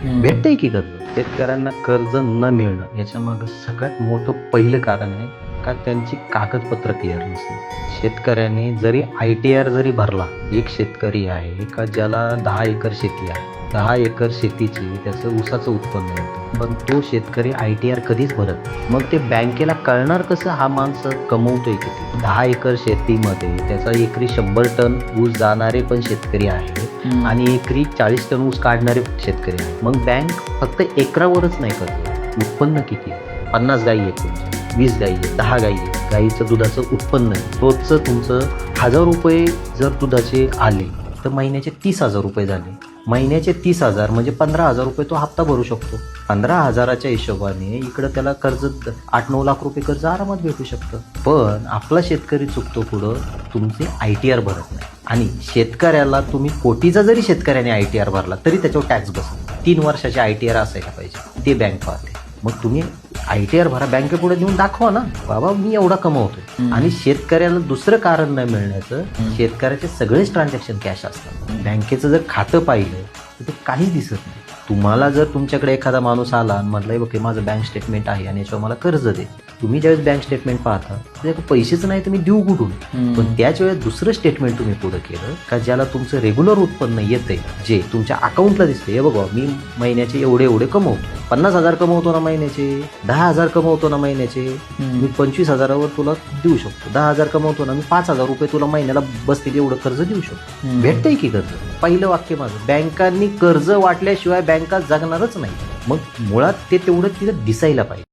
भेटतंय की कर्ज. शेतकऱ्यांना कर्ज न मिळणं याच्यामागं सगळ्यात मोठं पहिलं कारण आहे का त्यांची कागदपत्र क्लिअर नसते. शेतकऱ्यांनी जरी ITR जरी भरला, एक शेतकरी आहे का ज्याला 10 एकर शेती आहे, 10 एकर शेतीची त्याचं ऊसाचं उत्पन्न येतं, पण तो शेतकरी ITR कधीच भरत नाही. मग ते बँकेला कळणार कसं हा माणसं कमवतोय किती? 10 एकर शेतीमध्ये त्याचा एकरी 100 टन ऊस जाणारे पण शेतकरी आहेत आणि एकरी 40 टन ऊस काढणारे शेतकरी आहेत. मग बँक फक्त एकरावरच नाही करतो, उत्पन्न किती आहे? 50 गायी आहेत तुमच्या, 20 गायी आहेत, 10 गायी आहेत, गायीचं दुधाचं उत्पन्न आहे, रोजचं तुमचं 1000 रुपये जर दुधाचे आले तर महिन्याचे 30,000 रुपये झाले. महिन्याचे 30,000 म्हणजे 15,000 रुपये तो हप्ता भरू शकतो. 15,000च्या हिशोबाने इकडं त्याला कर्ज 8-9 लाख रुपये कर्ज आरामात भेटू शकतं. पण आपला शेतकरी चुकतो पुढं, तुमचे ITR भरत नाही. आणि शेतकऱ्याला तुम्ही कोटीचा जरी शेतकऱ्याने ITR भरला तरी त्याच्यावर टॅक्स बसतो. 3 वर्षाचे ITR असायला पाहिजे, ते बँक पाहते. मग तुम्ही ITR भरा, बँकेपुढे देऊन दाखवा ना बाबा मी एवढा कमवतोय. आणि शेतकऱ्याला दुसरं कारण न मिळण्याचं, शेतकऱ्याचे सगळेच ट्रान्झॅक्शन कॅश असतात. बँकेचं जर खातं पाहिलं तर ते काहीच दिसत नाही. तुम्हाला जर तुमच्याकडे एखादा माणूस आला आणि म्हटलं बघ माझं बँक स्टेटमेंट आहे आणि याच्यावर मला कर्ज दे, तुम्ही ज्यावेळेस बँक स्टेटमेंट पाहता त्याच्याकडे पैसेच नाही तर मी देऊ कुठून? पण त्याच वेळेस दुसरं स्टेटमेंट तुम्ही पुढे केलं का ज्याला तुमचं रेग्युलर उत्पन्न येतंय, जे तुमच्या अकाउंटला दिसते, हे बघा मी महिन्याचे एवढे कमवतो, 50,000 कमवतो ना महिन्याचे, 10,000 कमवतो ना महिन्याचे, मी 25,000वर तुला देऊ शकतो, 10,000 कमवतो ना मी 5,000 रुपये तुला महिन्याला बसतील एवढं कर्ज देऊ शकतो. भेटतंय की कर्ज? पहिलं वाक्य माझं, बँकांनी कर्ज वाटल्याशिवाय बँका जगणारच नाही. मग मुळात ते तेवढं तिथं दिसायला पाहिजे.